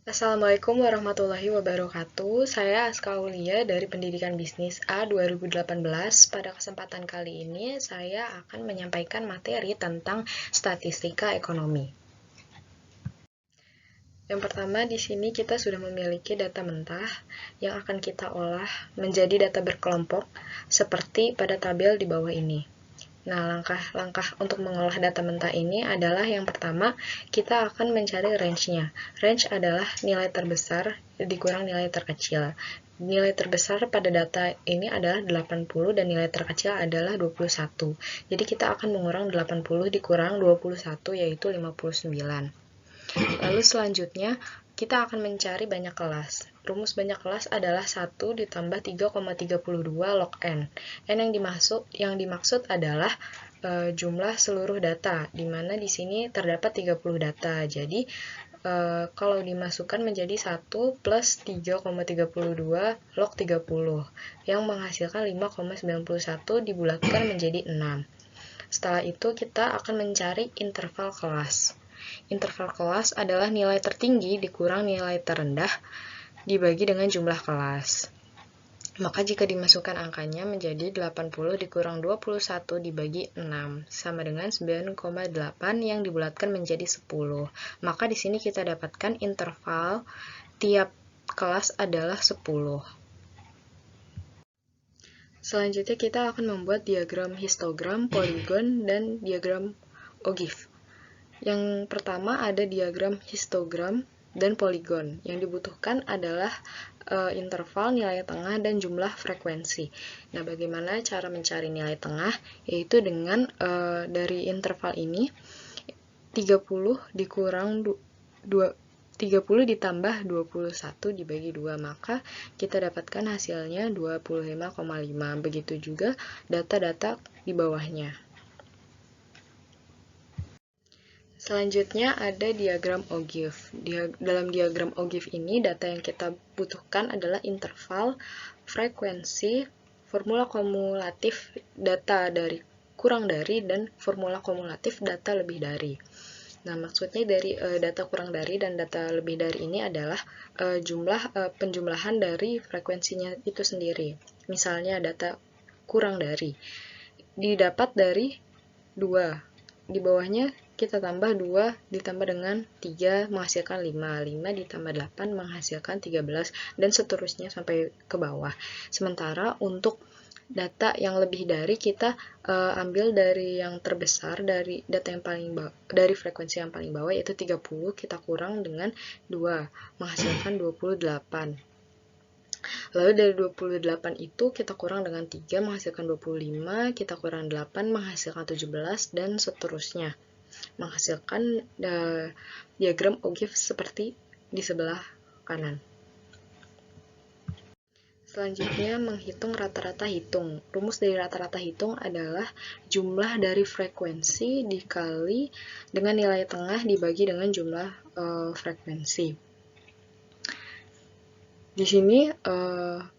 Assalamualaikum warahmatullahi wabarakatuh. Saya Aska Aulia dari Pendidikan Bisnis A 2018. Pada kesempatan kali ini, saya akan menyampaikan materi tentang statistika ekonomi. Yang pertama, di sini kita sudah memiliki data mentah yang akan kita olah menjadi data berkelompok seperti pada tabel di bawah ini. Nah, langkah-langkah untuk mengolah data mentah ini adalah yang pertama, kita akan mencari range-nya. Range adalah nilai terbesar dikurang nilai terkecil. Nilai terbesar pada data ini adalah 80 dan nilai terkecil adalah 21. Jadi kita akan mengurang 80 dikurang 21 yaitu 59. Lalu selanjutnya, kita akan mencari banyak kelas. Rumus banyak kelas adalah 1 ditambah 3,32 log N. N yang dimaksud adalah jumlah seluruh data, di mana di sini terdapat 30 data. Jadi, kalau dimasukkan menjadi 1 plus 3,32 log 30, yang menghasilkan 5,91 dibulatkan menjadi 6. Setelah itu, kita akan mencari interval kelas. Interval kelas adalah nilai tertinggi dikurang nilai terendah dibagi dengan jumlah kelas. Maka jika dimasukkan angkanya menjadi 80 dikurang 21 dibagi 6 sama dengan 9,8 yang dibulatkan menjadi 10. Maka di sini kita dapatkan interval tiap kelas adalah 10. Selanjutnya kita akan membuat diagram histogram, poligon, dan diagram Ogive. Yang pertama ada diagram histogram dan poligon. Yang dibutuhkan adalah interval, nilai tengah, dan jumlah frekuensi. Nah, bagaimana cara mencari nilai tengah? Yaitu dengan dari interval ini 30 dikurang 30 ditambah 21 dibagi 2, maka kita dapatkan hasilnya 25,5. Begitu juga data-data di bawahnya. Selanjutnya ada diagram Ogive. Dalam diagram Ogive ini, data yang kita butuhkan adalah interval, frekuensi, formula kumulatif data dari kurang dari, dan formula kumulatif data lebih dari. Nah, maksudnya dari data kurang dari dan data lebih dari ini adalah penjumlahan dari frekuensinya itu sendiri. Misalnya data kurang dari didapat dari 2. Di bawahnya kita tambah 2 ditambah dengan 3 menghasilkan 5. 5 ditambah 8 menghasilkan 13 dan seterusnya sampai ke bawah. Sementara untuk data yang lebih dari kita ambil dari yang terbesar, dari data yang paling dari frekuensi yang paling bawah yaitu 30, kita kurang dengan 2 menghasilkan 28. Lalu dari 28 itu kita kurang dengan 3 menghasilkan 25, kita kurang 8 menghasilkan 17 dan seterusnya. Menghasilkan diagram Ogive seperti di sebelah kanan. Selanjutnya, menghitung rata-rata hitung. Rumus dari rata-rata hitung adalah jumlah dari frekuensi dikali dengan nilai tengah dibagi dengan jumlah frekuensi. Di sini,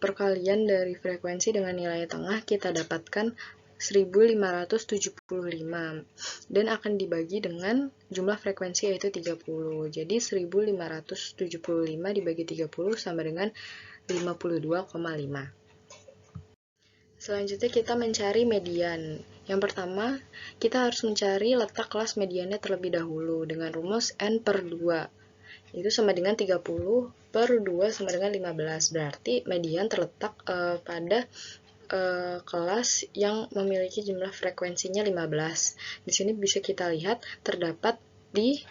perkalian dari frekuensi dengan nilai tengah kita dapatkan 1575 dan akan dibagi dengan jumlah frekuensi yaitu 30. Jadi 1575 dibagi 30 sama dengan 52,5. Selanjutnya kita mencari median. Yang pertama, kita harus mencari letak kelas mediannya terlebih dahulu dengan rumus N per 2. Itu sama dengan 30 per 2 sama dengan 15. Berarti median terletak pada kelas yang memiliki jumlah frekuensinya 15. Di sini bisa kita lihat terdapat di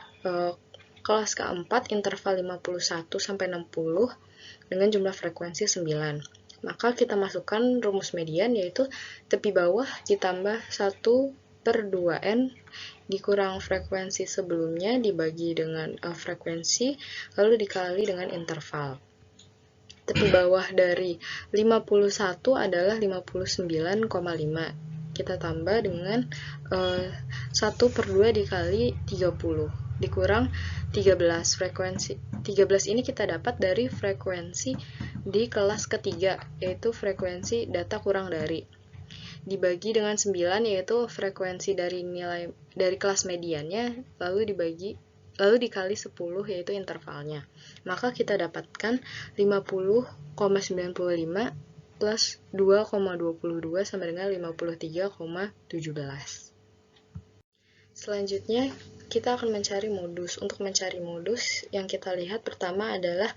kelas keempat interval 51 sampai 60 dengan jumlah frekuensi 9. Maka kita masukkan rumus median yaitu tepi bawah ditambah 1 per 2N dikurang frekuensi sebelumnya dibagi dengan frekuensi lalu dikali dengan interval. Tepi bawah dari 51 adalah 59,5. Kita tambah dengan 1 per 2 dikali 30 dikurang 13. Frekuensi 13 ini kita dapat dari frekuensi di kelas ketiga, yaitu frekuensi data kurang dari. Dibagi dengan 9, yaitu frekuensi dari kelas mediannya, lalu dibagi lalu dikali 10 yaitu intervalnya. Maka kita dapatkan 50,95 plus 2,22 sama dengan 53,17. Selanjutnya, kita akan mencari modus. Untuk mencari modus, yang kita lihat pertama adalah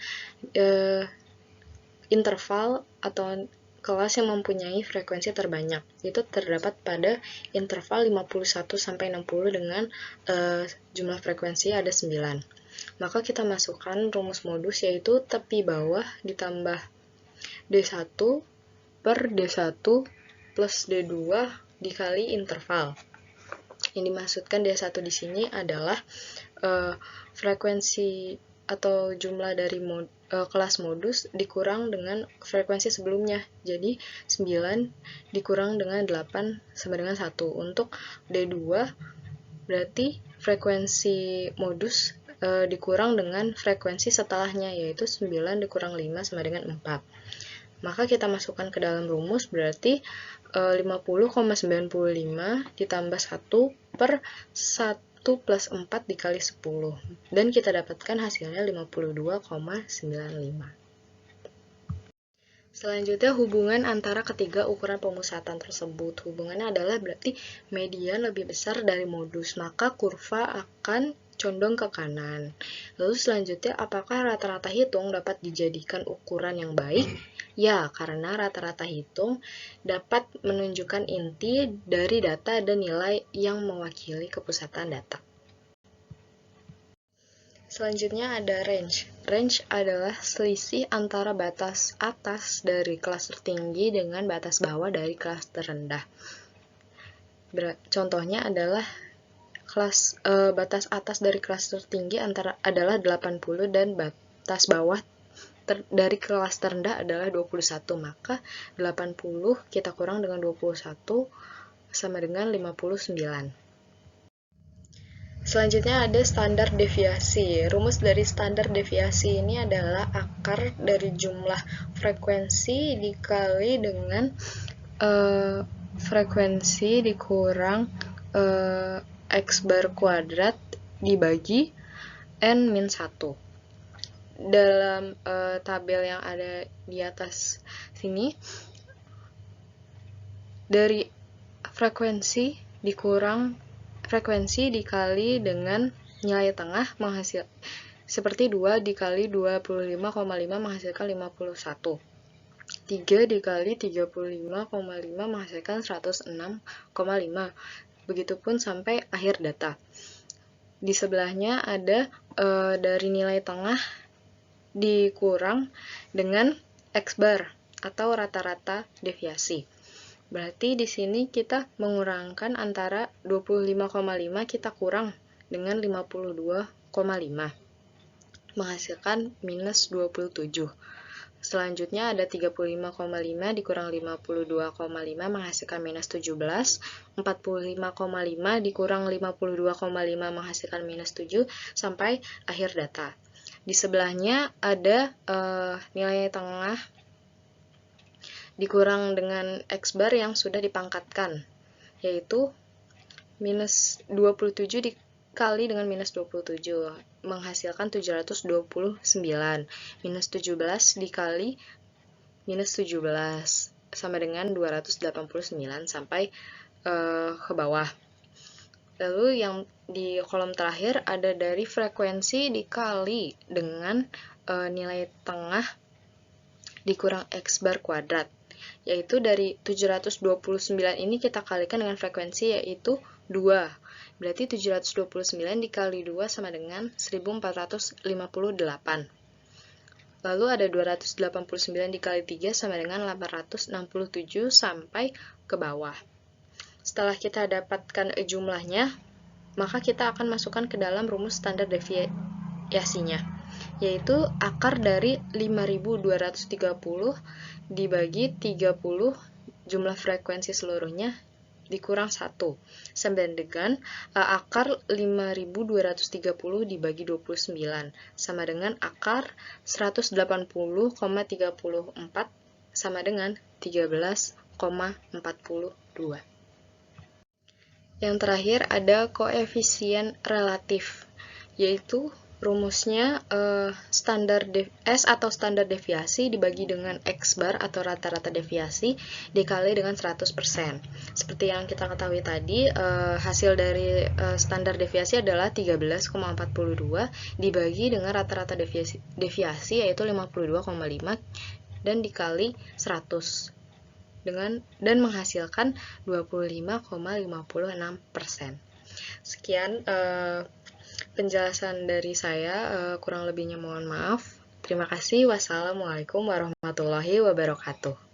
interval atau kelas yang mempunyai frekuensi terbanyak. Itu terdapat pada interval 51-60 dengan jumlah frekuensi ada 9. Maka kita masukkan rumus modus yaitu tepi bawah ditambah D1 per D1 plus D2 dikali interval. Yang dimaksudkan D1 di sini adalah frekuensi atau jumlah dari kelas modus dikurang dengan frekuensi sebelumnya. Jadi 9 dikurang dengan 8 sama dengan 1. Untuk D2 berarti frekuensi modus dikurang dengan frekuensi setelahnya, yaitu 9 dikurang 5 sama dengan 4. Maka kita masukkan ke dalam rumus, berarti 50,95 ditambah 1 per 1 plus 4 dikali 10. Dan kita dapatkan hasilnya 52,95. Selanjutnya, hubungan antara ketiga ukuran pemusatan tersebut. Hubungannya adalah berarti median lebih besar dari modus, maka kurva akan condong ke kanan. Lalu selanjutnya, apakah rata-rata hitung dapat dijadikan ukuran yang baik? Ya, karena rata-rata hitung dapat menunjukkan inti dari data dan nilai yang mewakili kepusatan data. Selanjutnya ada range. Range adalah selisih antara batas atas dari kelas tertinggi dengan batas bawah dari kelas terendah. Contohnya adalah batas atas dari kelas tertinggi adalah 80 dan batas bawah dari kelas terendah adalah 21, maka 80 kita kurang dengan 21 sama dengan 59. Selanjutnya ada standar deviasi. Rumus dari standar deviasi ini adalah akar dari jumlah frekuensi dikali dengan frekuensi dikurang X bar kuadrat dibagi N-1. Dalam tabel yang ada di atas sini, dari frekuensi dikali dengan nilai tengah menghasilkan seperti 2 dikali 25,5 menghasilkan 51. 3 dikali 35,5 menghasilkan 106,5. Begitupun sampai akhir data. Di sebelahnya ada dari nilai tengah dikurang dengan X bar atau rata-rata deviasi. Berarti di sini kita mengurangkan antara 25,5 kita kurang dengan 52,5 menghasilkan minus 27. Selanjutnya ada 35,5 dikurang 52,5 menghasilkan minus 17, 45,5 dikurang 52,5 menghasilkan minus 7, sampai akhir data. Di sebelahnya ada nilai tengah dikurang dengan X bar yang sudah dipangkatkan, yaitu minus 27 dikali dengan minus 27 menghasilkan 729, minus 17 dikali minus 17 sama dengan 289 sampai ke bawah. Lalu yang di kolom terakhir ada dari frekuensi dikali dengan nilai tengah dikurang X bar kuadrat, yaitu dari 729 ini kita kalikan dengan frekuensi yaitu 2. Berarti 729 dikali 2 sama dengan 1458. Lalu ada 289 dikali 3 sama dengan 867 sampai ke bawah. Setelah kita dapatkan jumlahnya, maka kita akan masukkan ke dalam rumus standar deviasinya, yaitu akar dari 5230 dibagi 30 jumlah frekuensi seluruhnya dikurang 1, sama dengan akar 5230 dibagi 29 sama dengan akar 180,34 sama dengan 13,42. Yang terakhir ada koefisien relatif. yaitu rumusnya S atau standar deviasi dibagi dengan X bar atau rata-rata deviasi dikali dengan 100%. Seperti yang kita ketahui tadi, hasil dari standar deviasi adalah 13,42 dibagi dengan rata-rata deviasi yaitu 52,5 dan dikali 100 dan menghasilkan 25,56%. Sekian penjelasan dari saya, kurang lebihnya mohon maaf. Terima kasih. Wassalamualaikum warahmatullahi wabarakatuh.